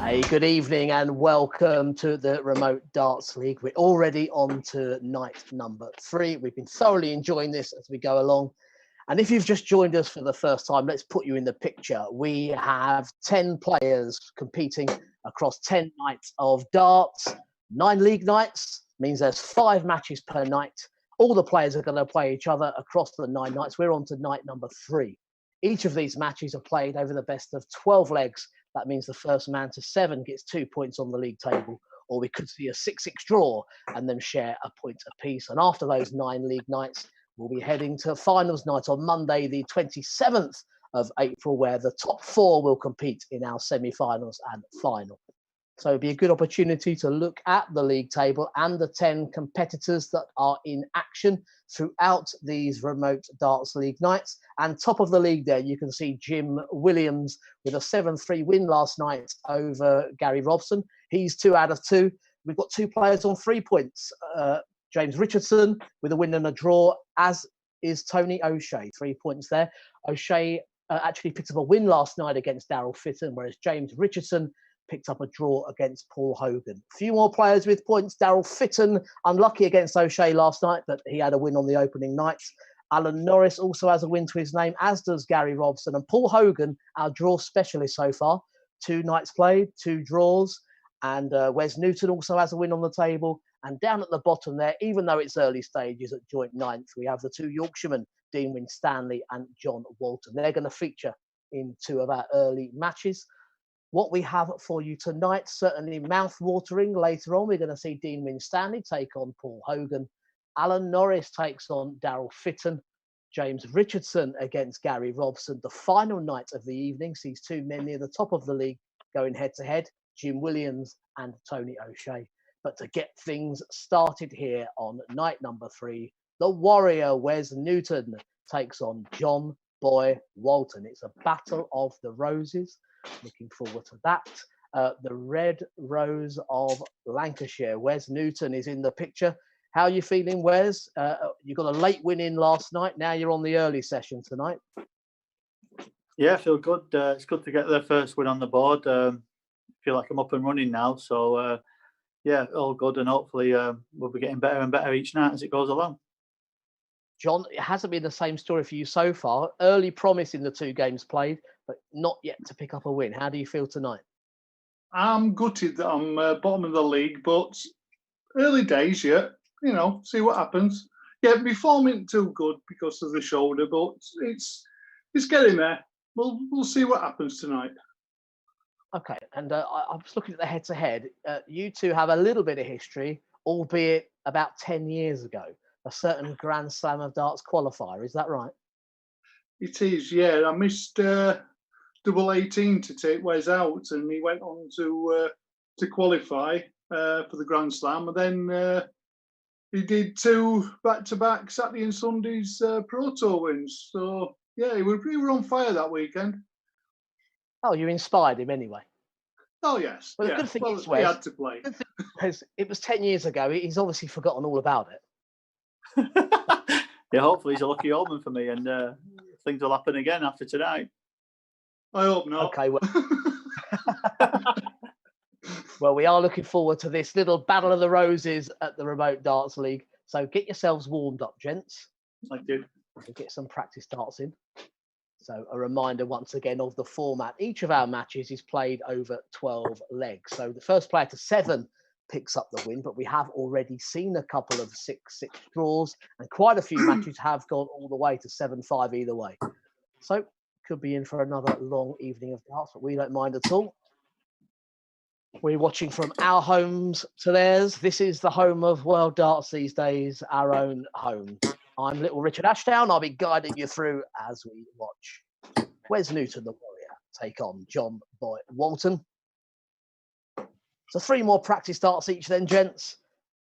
Hey, good evening and welcome to the Remote Darts League. We're already on to night number 3. We've been thoroughly enjoying this as we go along. And if you've just joined us for the first time, let's put you in the picture. We have 10 players competing across 10 nights of darts. 9 league nights means there's 5 matches per night. All the players are going to play each other across the 9 nights. We're on to night number 3. Each of these matches are played over the best of 12 legs. That means the first man to 7 gets 2 points on the league table, or we could see a 6-6 draw and then share a point apiece. And after those 9 league nights, we'll be heading to finals night on Monday, the 27th of April, where the top 4 will compete in our semi-finals and final. So it'll be a good opportunity to look at the league table and the 10 competitors that are in action throughout these Remote Darts League nights. And top of the league there, you can see Jim Williams with a 7-3 win last night over Gary Robson. He's 2 out of 2. We've got 2 players on 3 points. James Richardson with a win and a draw, as is Tony O'Shea, 3 points there. O'Shea actually picked up a win last night against Daryl Fitton, whereas James Richardson picked up a draw against Paul Hogan. A few more players with points. Daryl Fitton, unlucky against O'Shea last night, but he had a win on the opening nights. Alan Norris also has a win to his name, as does Gary Robson. And Paul Hogan, our draw specialist so far. 2 nights played, 2 draws. And Wes Newton also has a win on the table. And down at the bottom there, even though it's early stages at joint 9th, we have the 2 Yorkshiremen, Dean Winstanley and John Walton. They're going to feature in 2 of our early matches. What we have for you tonight, certainly mouth-watering. Later on, we're going to see Dean Winstanley take on Paul Hogan. Alan Norris takes on Daryl Fitton. James Richardson against Gary Robson. The final night of the evening sees 2 men near the top of the league going head-to-head, Jim Williams and Tony O'Shea. But to get things started here on night number 3, the Warrior Wes Newton takes on John Boy Walton. It's a battle of the roses. Looking forward to that. The Red Rose of Lancashire. Wes Newton is in the picture. How are you feeling, Wes? You got a late win in last night. Now you're on the early session tonight. Yeah, I feel good. It's good to get the first win on the board. Feel like I'm up and running now. So, yeah, all good. And hopefully we'll be getting better and better each night as it goes along. John, it hasn't been the same story for you so far. Early promise in the 2 games played, but not yet to pick up a win. How do you feel tonight? I'm gutted that I'm bottom of the league, but early days yet. You know, see what happens. Yeah, my form isn't too good because of the shoulder, but it's getting there. We'll see what happens tonight. Okay, and I was looking at the head-to-head. You 2 have a little bit of history, albeit about 10 years ago. A certain Grand Slam of Darts qualifier, is that right? It is, yeah. I missed double 18 to take Wes out, and he went on to qualify for the Grand Slam, and then he did 2 back-to-back Saturday and Sunday's Pro Tour wins. So yeah, we were on fire that weekend. Oh, you inspired him anyway. Oh yes, well, yeah. The good thing is, he had to play. It was 10 years ago. He's obviously forgotten all about it. Yeah, hopefully he's a lucky omen for me, and things will happen again after tonight. I hope not. Okay, well, well, we are looking forward to this little battle of the roses at the Remote Darts League. So get yourselves warmed up, gents. Thank you. And get some practice darts in. So a reminder once again of the format. Each of our matches is played over 12 legs. So the first player to 7 picks up the win, but we have already seen a couple of 6-6 draws, and quite a few matches have gone all the way to 7-5 either way. So could be in for another long evening of darts, but we don't mind at all. We're watching from our homes to theirs. This is the home of world darts these days, our own home. I'm little Richard Ashdown. I'll be guiding you through as we watch Wes Newton, the Warrior, take on John Boy Walton. So 3 more practice darts each then, gents.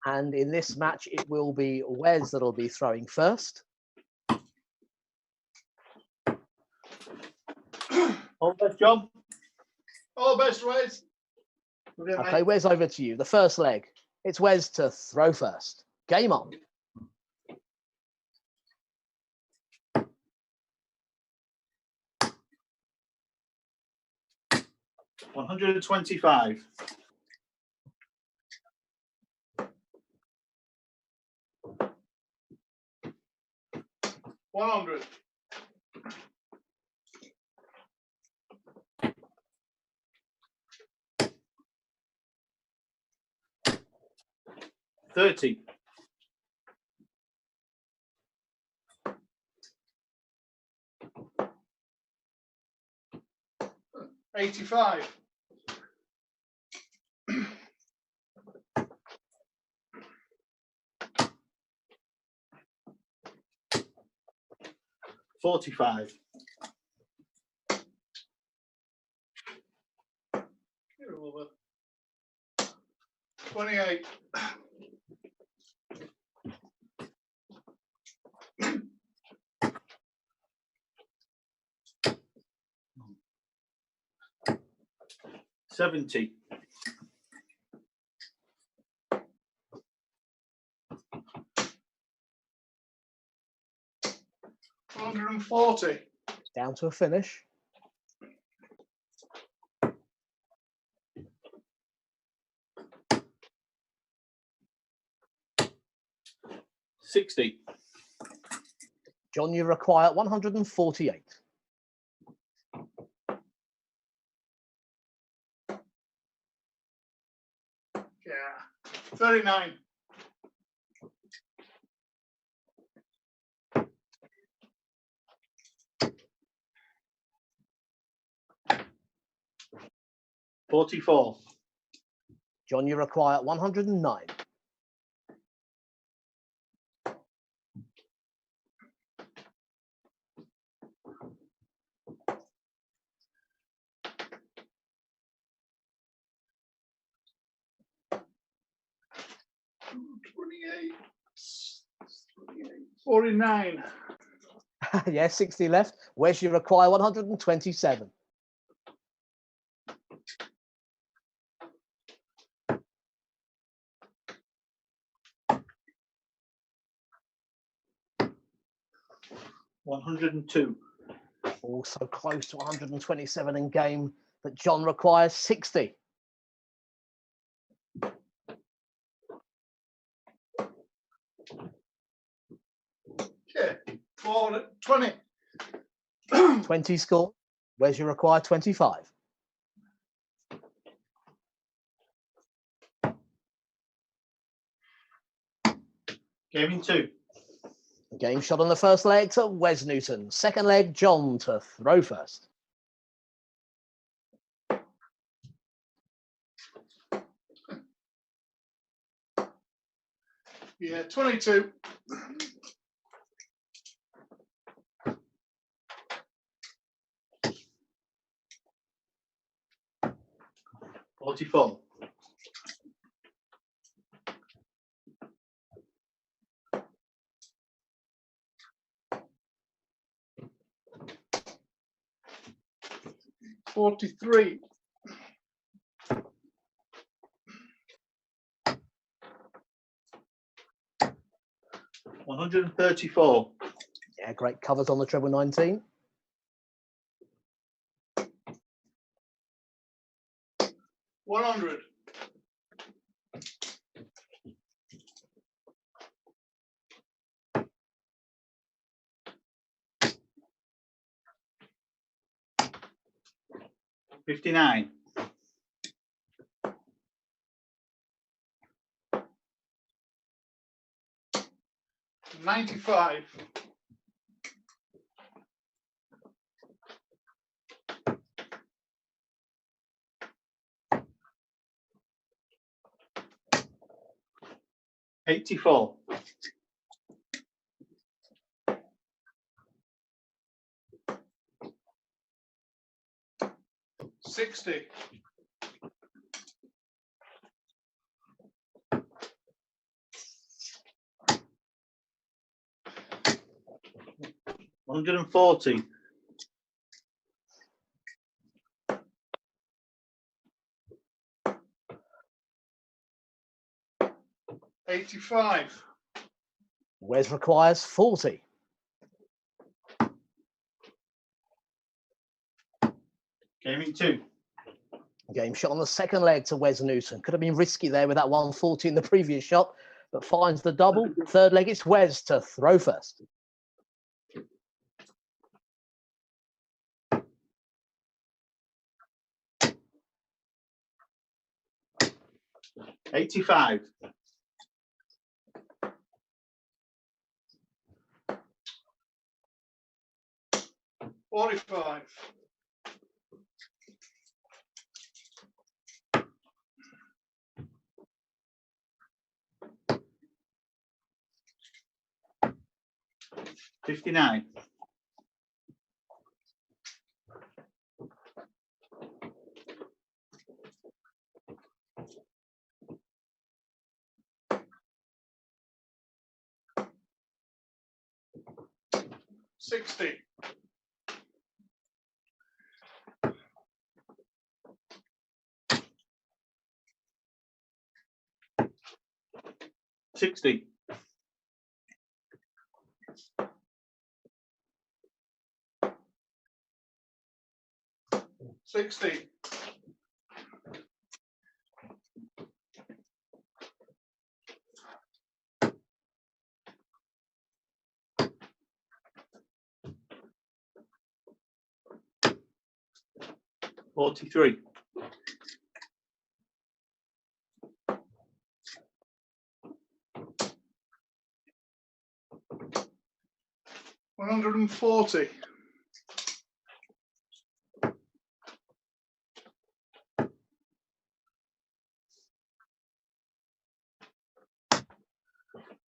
And in this match, it will be Wes that'll be throwing first. All the best, John. All the best, Wes. Okay, Wes, over to you. The first leg. It's Wes to throw first. Game on. 125. 100. 30. 85. 45. 28. 70. 140. Down to a finish. 60. John, you require 148. Yeah. 39. 44. John, you require 109. 49. Yeah, 60 left. Wes, you require 127. 102. Also close to 127 in game, but John requires 60. Yeah. 20. 20 score. Wes, you require 25. Game in 2. Game shot on the first leg to Wes Newton. Second leg, John to throw first. Yeah, 22. 44. 43. 134. Yeah, great covers on the treble 19. 100. 59. 95. 84. 60. 140. 85. Wes requires 40. Game in 2. Game shot on the second leg to Wes Newton. Could have been risky there with that 140 in the previous shot, but finds the double. Third leg, it's Wes to throw first. $85. 45. 59. 60. 60. 60. 43. 140.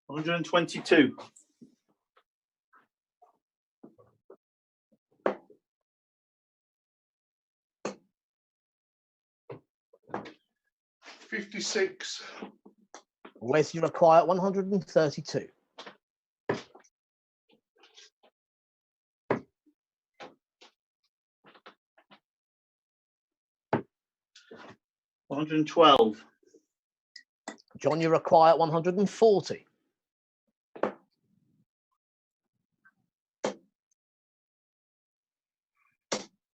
122. 56. Wes, you require 132. 112. John, you require 140.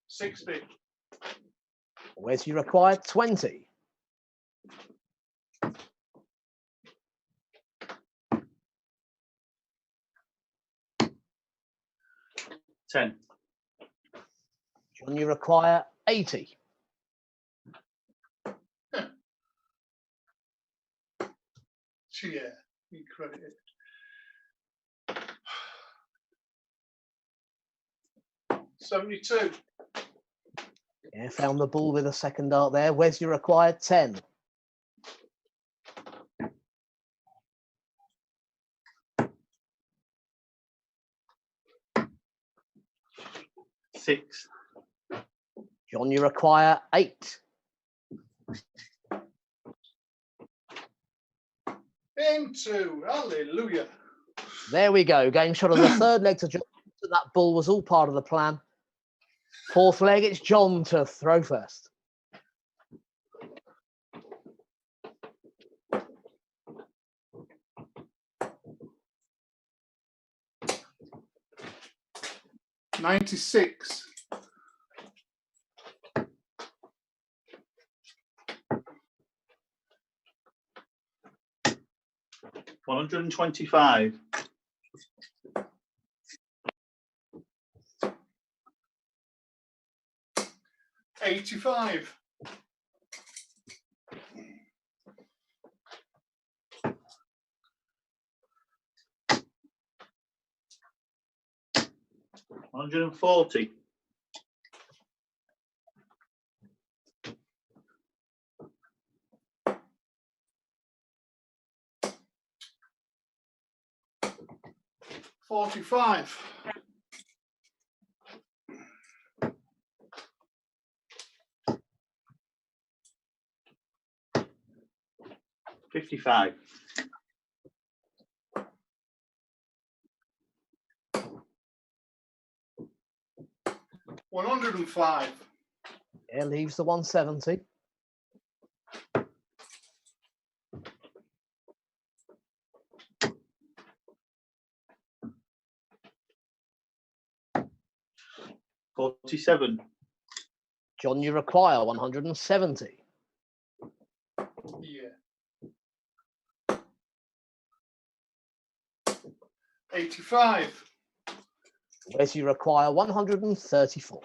60. Wes, you require 20. 10. John, you require 80. Yeah, you credit it. 72. Yeah, found the ball with a second dart there. Wes, you require 10. 6. John, you require 8. Into. Hallelujah. There we go. Game shot of the third leg to John. That ball was all part of the plan. Fourth leg, it's John to throw first. $96. 125. 85. 140. 45. 55. 105. Yeah, leaves the 170. 47. John, you require 170. Yeah. 85. Wes, you require 134.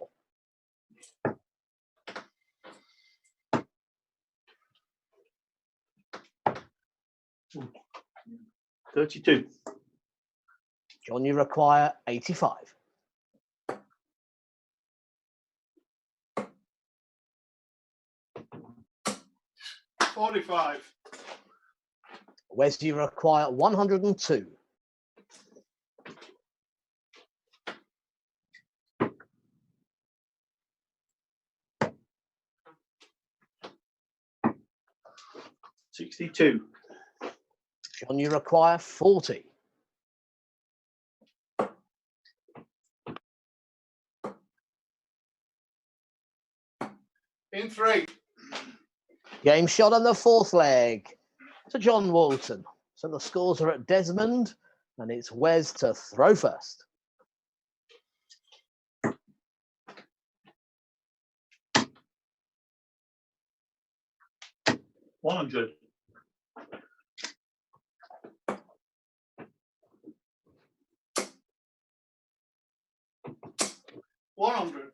32. John, you require 85. 45. Wes, you require 102. 62. John, you require 40. In 3. Game shot on the fourth leg to John Walton. So the scores are at Desmond, and it's Wes to throw first. $100. 100.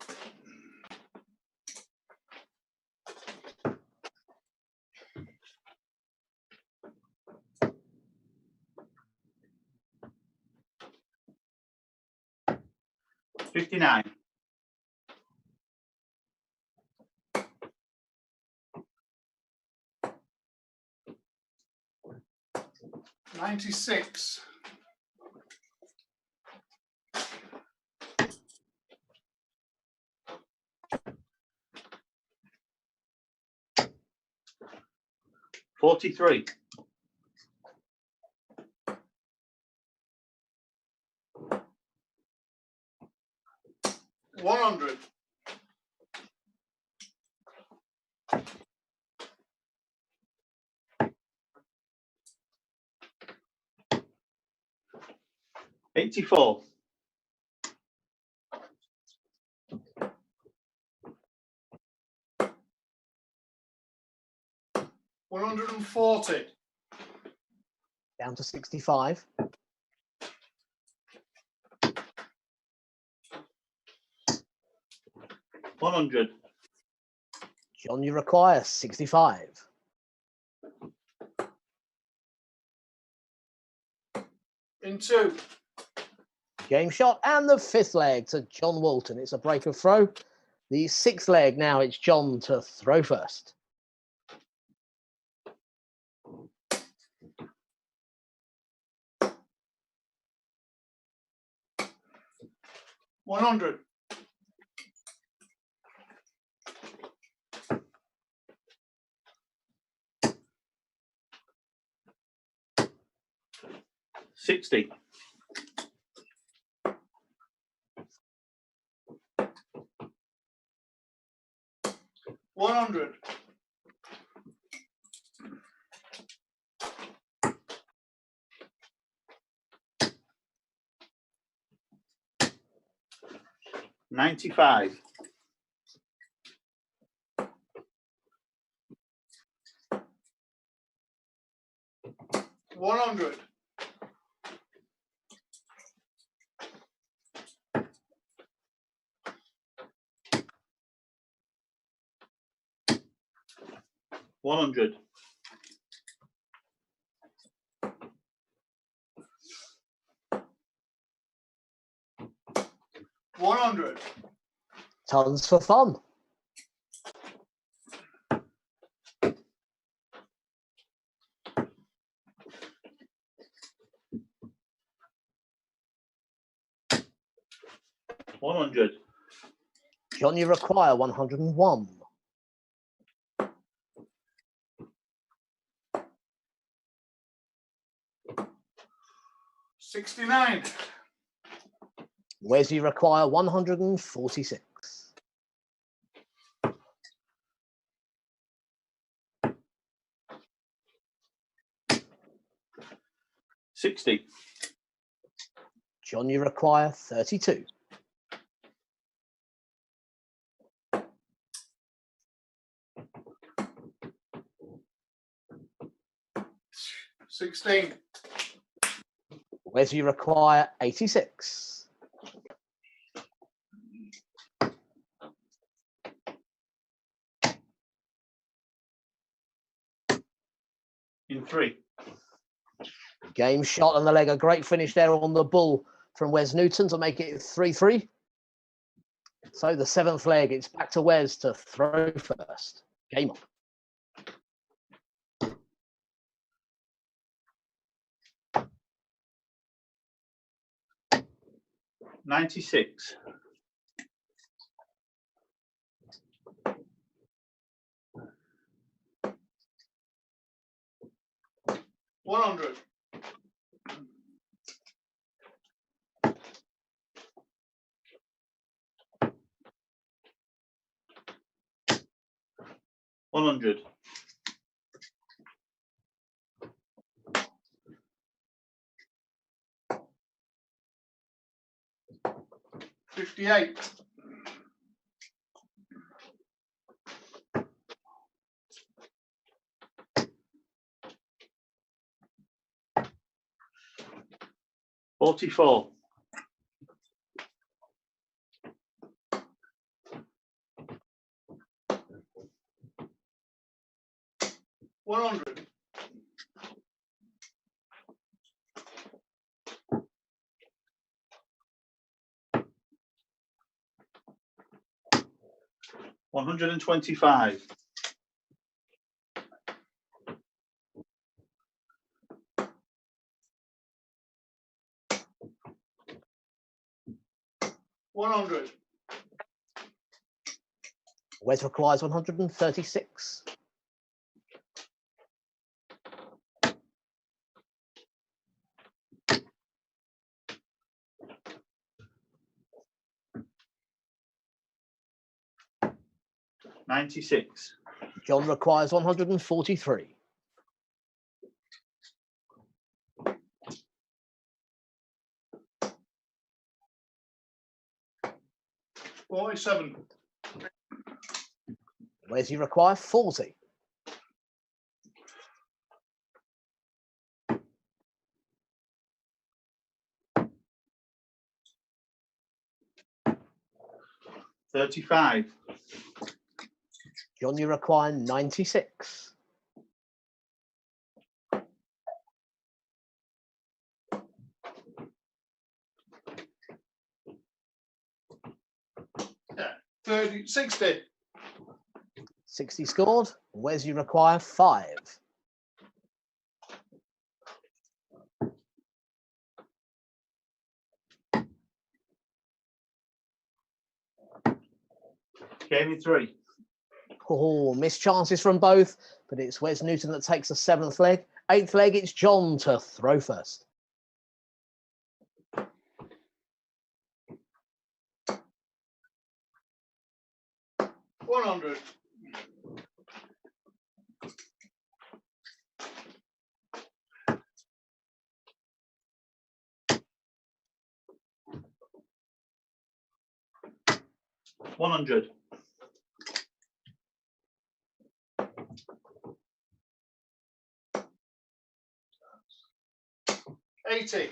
59. 96. 43. 100. 84. 140. Down to 65. 100. John, you require 65. In 2. Game shot and the fifth leg to John Walton. It's a break of throw. The sixth leg now, it's John to throw first. $100. 60. 100. 95. 100. 100. 100. Tons for fun. $100. John, you require 101. 69. Wes, you require 146. 60. John, you require 32. 16. Wes, you require 86. In 3. Game shot on the leg. A great finish there on the bull from Wes Newton to make it 3-3. So the 7th leg, it's back to Wes to throw first. Game on. 96. 100. 100. 58. 44. 100. 125. 100. Wes requires 136. 96. John requires 143. 47. Wes, you require 40. 35. John, you require 96. 30, 60. 60 scored. Wes, you require 5. Game in 3. Oh, missed chances from both, but it's Wes Newton that takes the 7th leg. 8th leg, it's John to throw first. 100. 100. 80.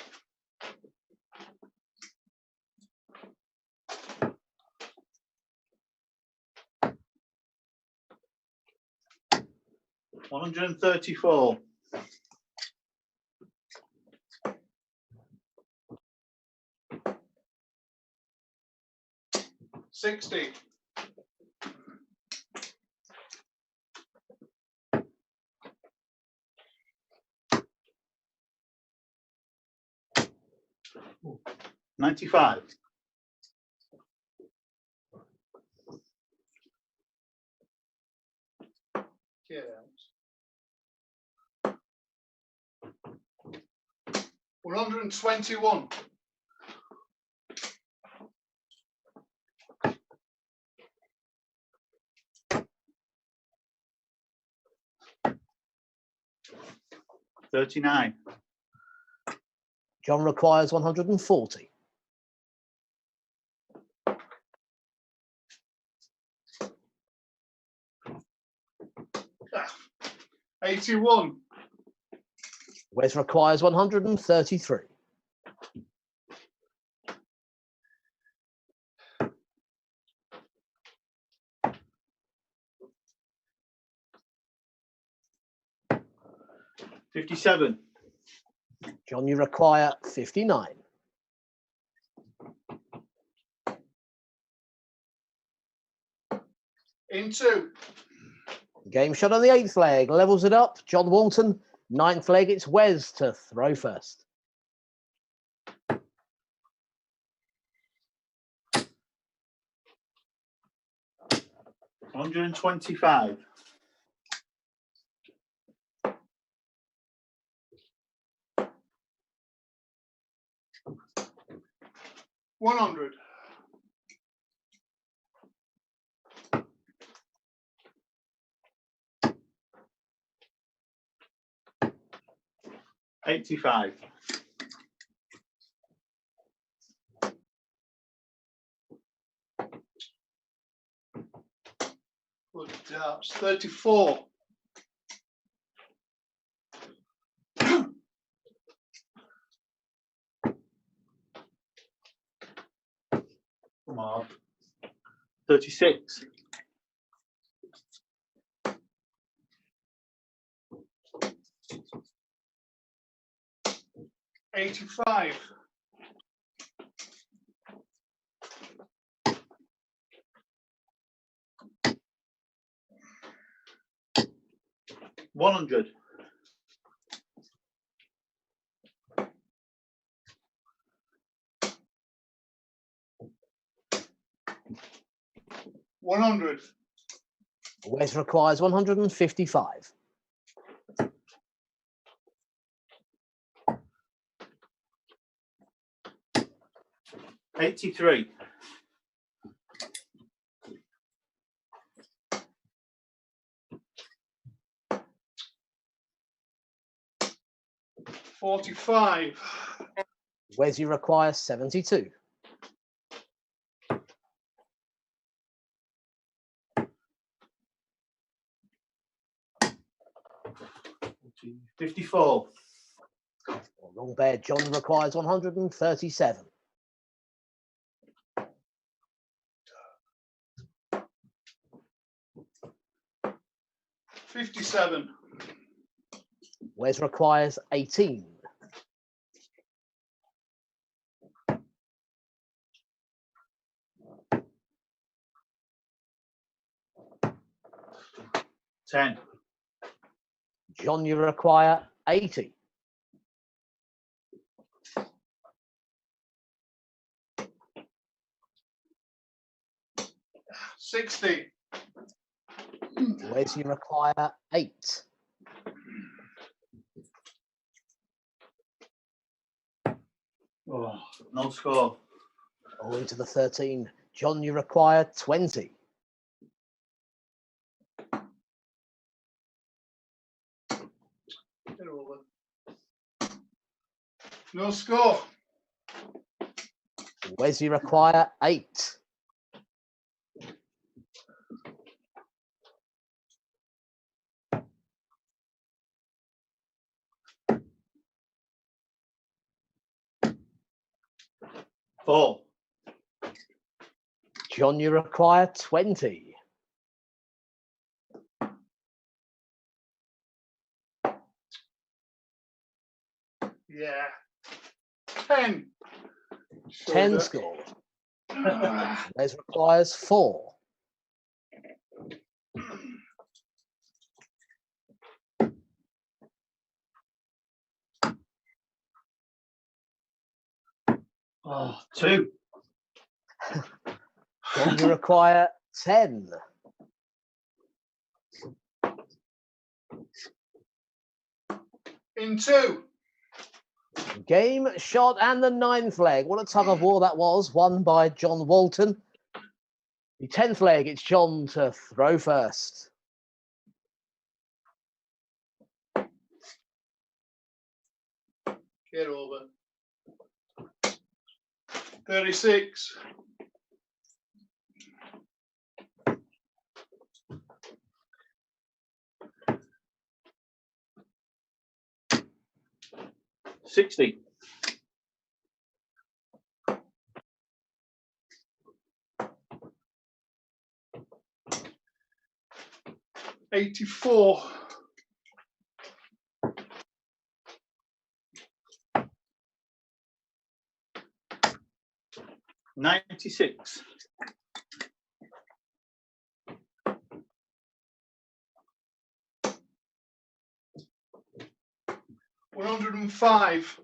134. 60. 95. 121. 39. John requires 140. 81. Wes requires 133. $57. John, you require 59. In 2. Game shot on the 8th leg, levels it up. John Walton, 9th leg, it's Wes to throw first. $125. 100. 85. Good darts. 34. Come on. 36. 85. 100. 100. Wes requires 155. $83. 45. Wes, you require 72. $54. Long bear John requires 137. 57. Wes requires 18. 10. John, you require 80. 60. Wes, you require 8. Oh, no score. All into the 13. John, you require 20. Get over. No score. Wes, you require 8. Four. John, you require 20. Yeah. 10. 10 score. Wes requires 4. Oh, 2. John, you require 10. In 2. Game shot and the 9th leg. What a tug of war that was, won by John Walton. The 10th leg, it's John to throw first. Get over. 36. 60. 84. 96. 105.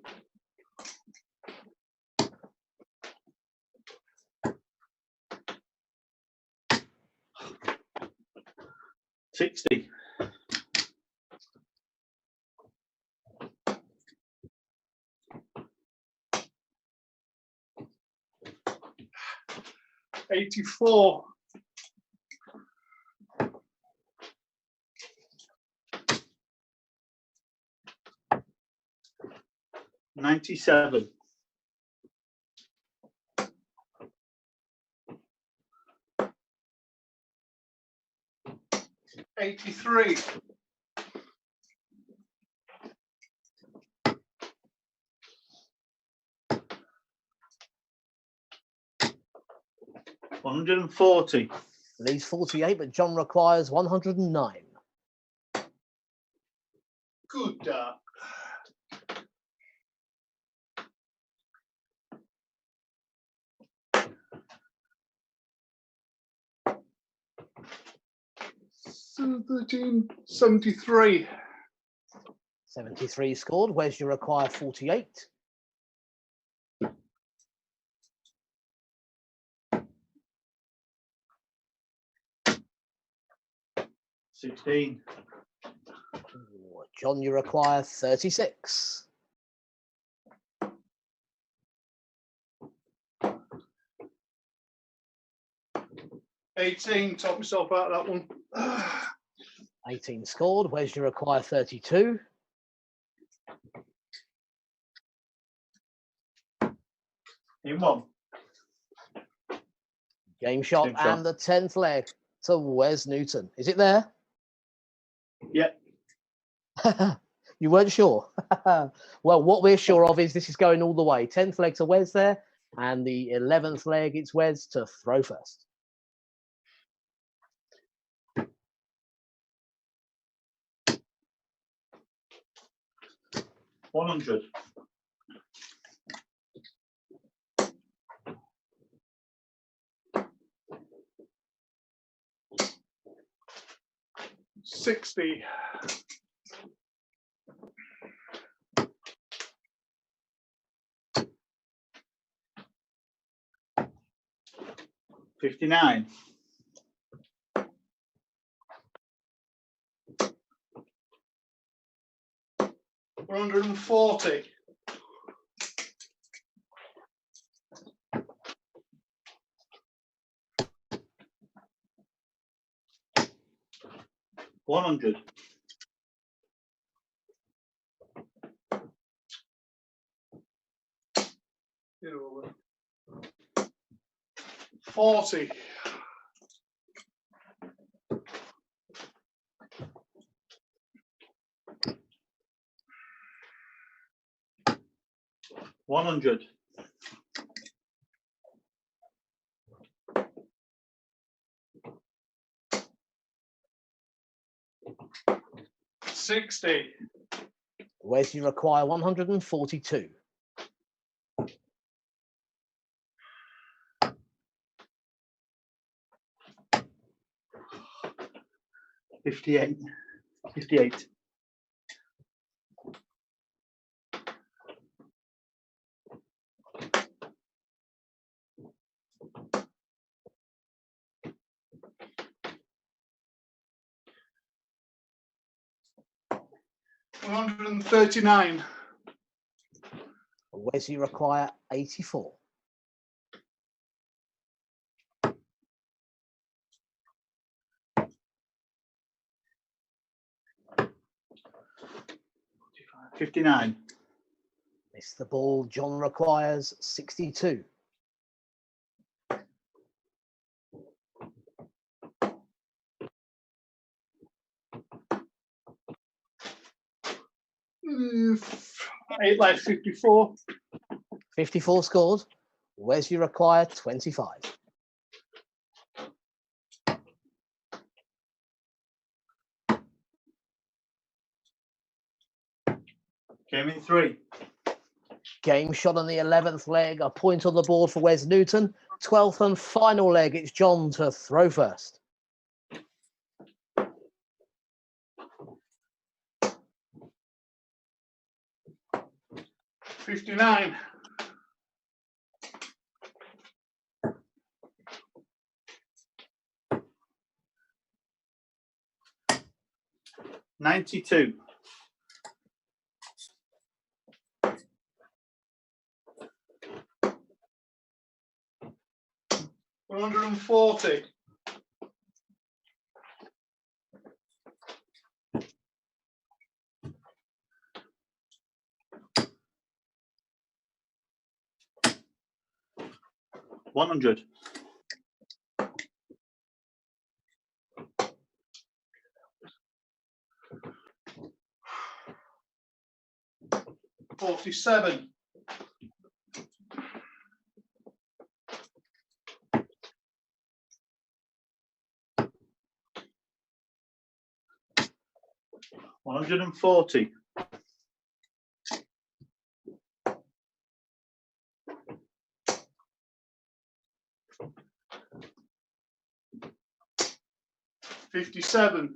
60. 84. 97. 83. 140. Lee's 48, but John requires 109. Good dart. So 1373. 73 scored. Where's your require 48? $16. John, you require 36. $18. Top myself out of that one. 18 scored. Where's your require 32? In one. Game shot Game shot. and the 10th leg to Wes Newton. Is it there? Yep. You weren't sure? Well, what we're sure of is this is going all the way. 10th leg to Wes there, and the 11th leg, it's Wes to throw first. $100. 60. 59. 140. 100. 40. 100. 60. Wes, you require 142. 58. 58. 139. Wes, you require 84. 59. Missed the ball. John requires 62. 140. 8 left, 54. 54 scored. Wes, you require 25. Game in 3. Game shot on the 11th leg. A point on the board for Wes Newton. 12th and final leg. It's John to throw first. 59. 92. 140. 100. 47. 140. 57.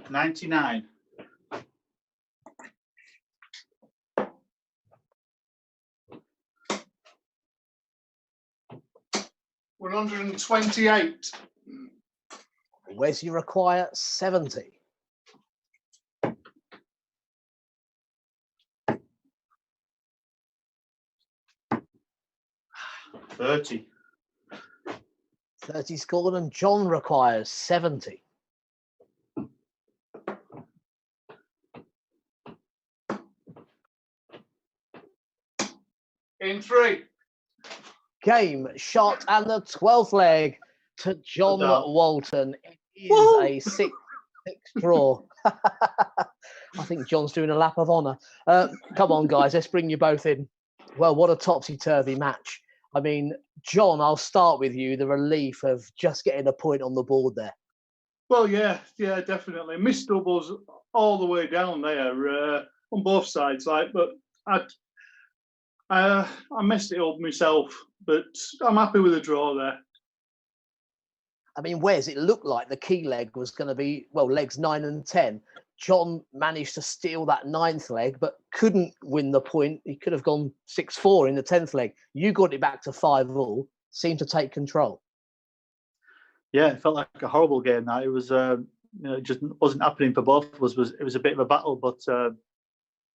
99. 128. Wes, you require 70. 30. 30 scored, and John requires 70. In 3. Game shot and the 12th leg to John Walton. It is a 6-6 draw. I think John's doing a lap of honour. Come on, guys, let's bring you both in. Well, what a topsy-turvy match. I mean, John, I'll start with you. The relief of just getting a point on the board there. Well, yeah, definitely. Missed doubles all the way down there on both sides, but I messed it up myself. But I'm happy with the draw there. I mean, Wes, it looked like the key leg was going to be, well, legs 9 and 10. John managed to steal that 9th leg, but couldn't win the point. He could have gone 6-4 in the 10th leg. You got it back to 5-all, seemed to take control. Yeah, it felt like a horrible game. That it was, it just wasn't happening for both of us. It was a bit of a battle, but I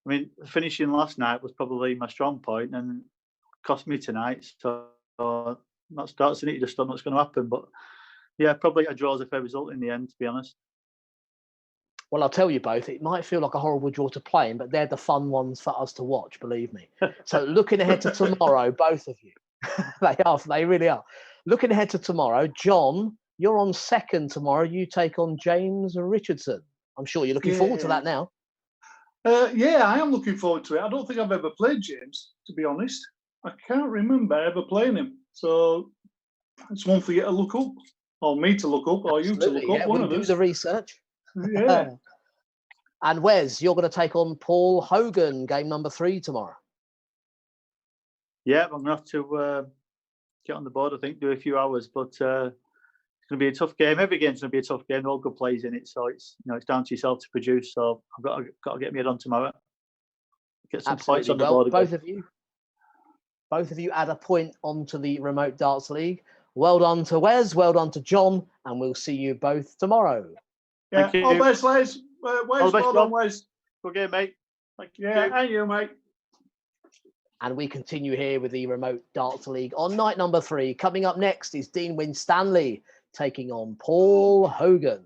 mean, finishing last night was probably my strong point and cost me tonight. So that's it. You just don't know what's going to happen. But yeah, probably a draw is a fair result in the end, to be honest. Well, I'll tell you both, it might feel like a horrible draw to play in, but they're the fun ones for us to watch, believe me. So looking ahead to tomorrow, both of you, they really are. Looking ahead to tomorrow, John, you're on second tomorrow. You take on James Richardson. I'm sure you're looking forward to that now. Yeah, I am looking forward to it. I don't think I've ever played James, to be honest. I can't remember ever playing him. So it's one for you to look up, or me to look up, or Absolutely, you to look up. One of do us. the research. Yeah. And Wes, you're going to take on Paul Hogan, game number 3 tomorrow. Yeah, I'm going to have to get on the board, I think, do a few hours, but it's going to be a tough game. Every game's going to be a tough game. All good plays in it, so it's it's down to yourself to produce. So I've got to get my head on tomorrow. Get some points on the board. Both of you add a point onto the Remote Darts League. Well done to Wes, well done to John, and we'll see you both tomorrow. Yeah, Thank you. all the best, Les. Well done, Wes. Good game, mate. Thank you. Yeah, and you, mate. And we continue here with the Remote Darts League on night number 3. Coming up next is Dean Winstanley taking on Paul Hogan.